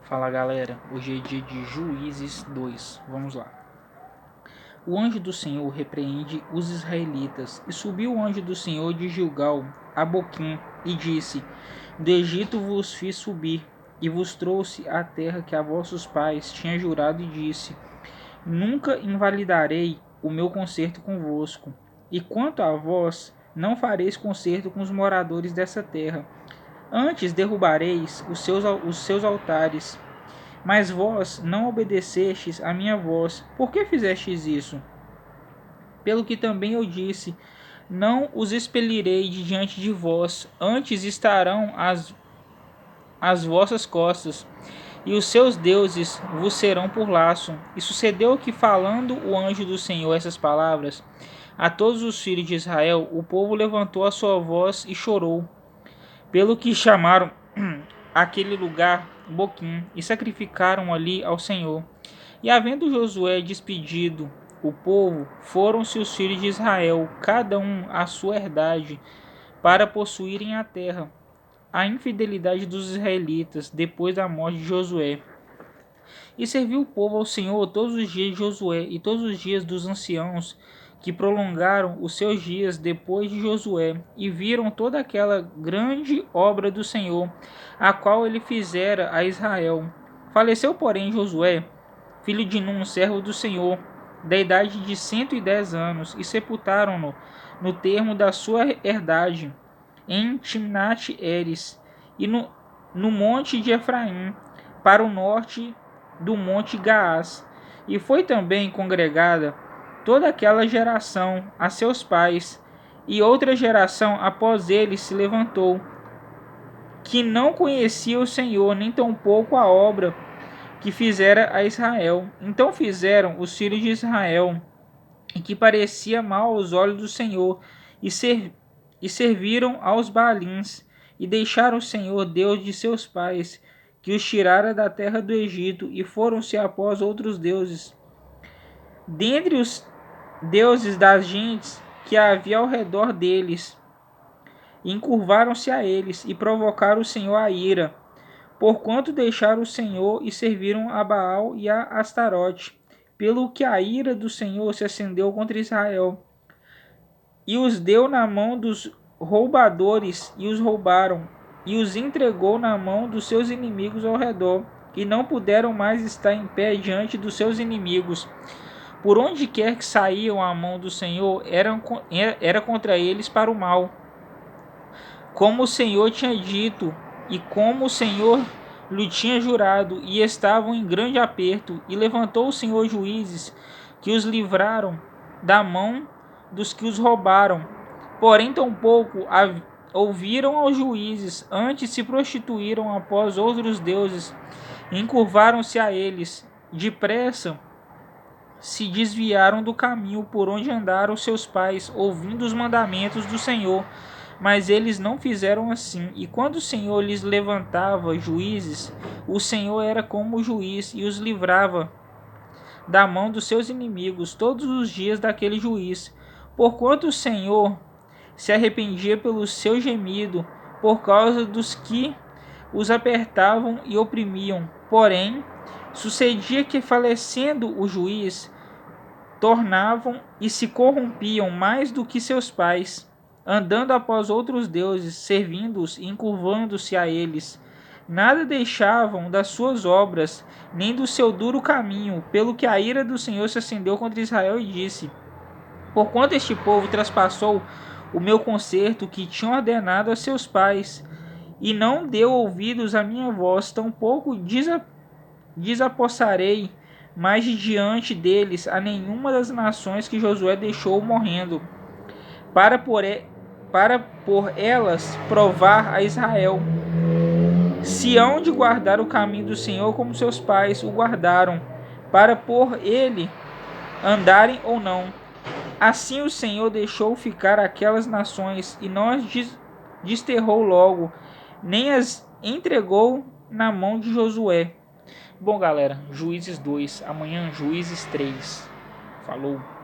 Fala galera, hoje é dia de Juízes 2, vamos lá. O anjo do Senhor repreende os israelitas, e subiu o anjo do Senhor de Gilgal a Boquim, e disse: Do Egito vos fiz subir, e vos trouxe a terra que a vossos pais tinha jurado, e disse: Nunca invalidarei o meu concerto convosco, e quanto a vós, não fareis concerto com os moradores dessa terra. Antes derrubareis os seus altares. Mas vós não obedecestes à minha voz. Por que fizestes isso? Pelo que também eu disse: Não os expelirei de diante de vós, antes estarão às vossas costas, e os seus deuses vos serão por laço. E sucedeu que, falando o anjo do Senhor essas palavras a todos os filhos de Israel, o povo levantou a sua voz e chorou, pelo que chamaram aquele lugar Boquim, e sacrificaram ali ao Senhor. E havendo Josué despedido o povo, foram-se os filhos de Israel, cada um à sua herdade, para possuírem a terra. A infidelidade dos israelitas depois da morte de Josué. E serviu o povo ao Senhor todos os dias de Josué e todos os dias dos anciãos que prolongaram os seus dias depois de Josué, e viram toda aquela grande obra do Senhor, a qual ele fizera a Israel. Faleceu, porém, Josué, filho de Num, servo do Senhor, da idade de 110 anos, e sepultaram-no no termo da sua herdade, em Timnat-Heres, e no monte de Efraim, para o norte do monte Gaás. E foi também congregada toda aquela geração a seus pais, e outra geração após eles se levantou, que não conhecia o Senhor, nem tampouco a obra que fizera a Israel. Então fizeram os filhos de Israel, e que parecia mal aos olhos do Senhor, e serviram aos Baalins, e deixaram o Senhor, Deus de seus pais, que os tirara da terra do Egito, e foram-se após outros deuses. Dentre os deuses das gentes que havia ao redor deles, encurvaram-se a eles, e provocaram o Senhor a ira, porquanto deixaram o Senhor e serviram a Baal e a Astarote, pelo que a ira do Senhor se acendeu contra Israel, e os deu na mão dos roubadores, e os roubaram, e os entregou na mão dos seus inimigos ao redor, e não puderam mais estar em pé diante dos seus inimigos. Por onde quer que saíam a mão do Senhor, era contra eles para o mal, como o Senhor tinha dito, e como o Senhor lhe tinha jurado, e estavam em grande aperto. E levantou o Senhor juízes, que os livraram da mão dos que os roubaram. Porém tampouco ouviram aos juízes, antes se prostituíram após outros deuses, encurvaram-se a eles. Depressa se desviaram do caminho por onde andaram seus pais, ouvindo os mandamentos do Senhor. Mas eles não fizeram assim. E quando o Senhor lhes levantava juízes, o Senhor era como juiz, e os livrava da mão dos seus inimigos todos os dias daquele juiz. Porquanto o Senhor se arrependia pelo seu gemido, por causa dos que os apertavam e oprimiam. Porém, sucedia que, falecendo o juiz, tornavam e se corrompiam mais do que seus pais, andando após outros deuses, servindo-os e encurvando-se a eles. Nada deixavam das suas obras, nem do seu duro caminho, pelo que a ira do Senhor se acendeu contra Israel, e disse: Porquanto este povo traspassou o meu concerto que tinha ordenado a seus pais, e não deu ouvidos à minha voz, tampouco desapossarei mais de diante deles a nenhuma das nações que Josué deixou morrendo, para por elas provar a Israel se hão de guardar o caminho do Senhor como seus pais o guardaram, para por ele andarem ou não. Assim o Senhor deixou ficar aquelas nações, e não as desterrou logo, nem as entregou na mão de Josué. Bom, galera, Juízes 2, amanhã Juízes 3. Falou!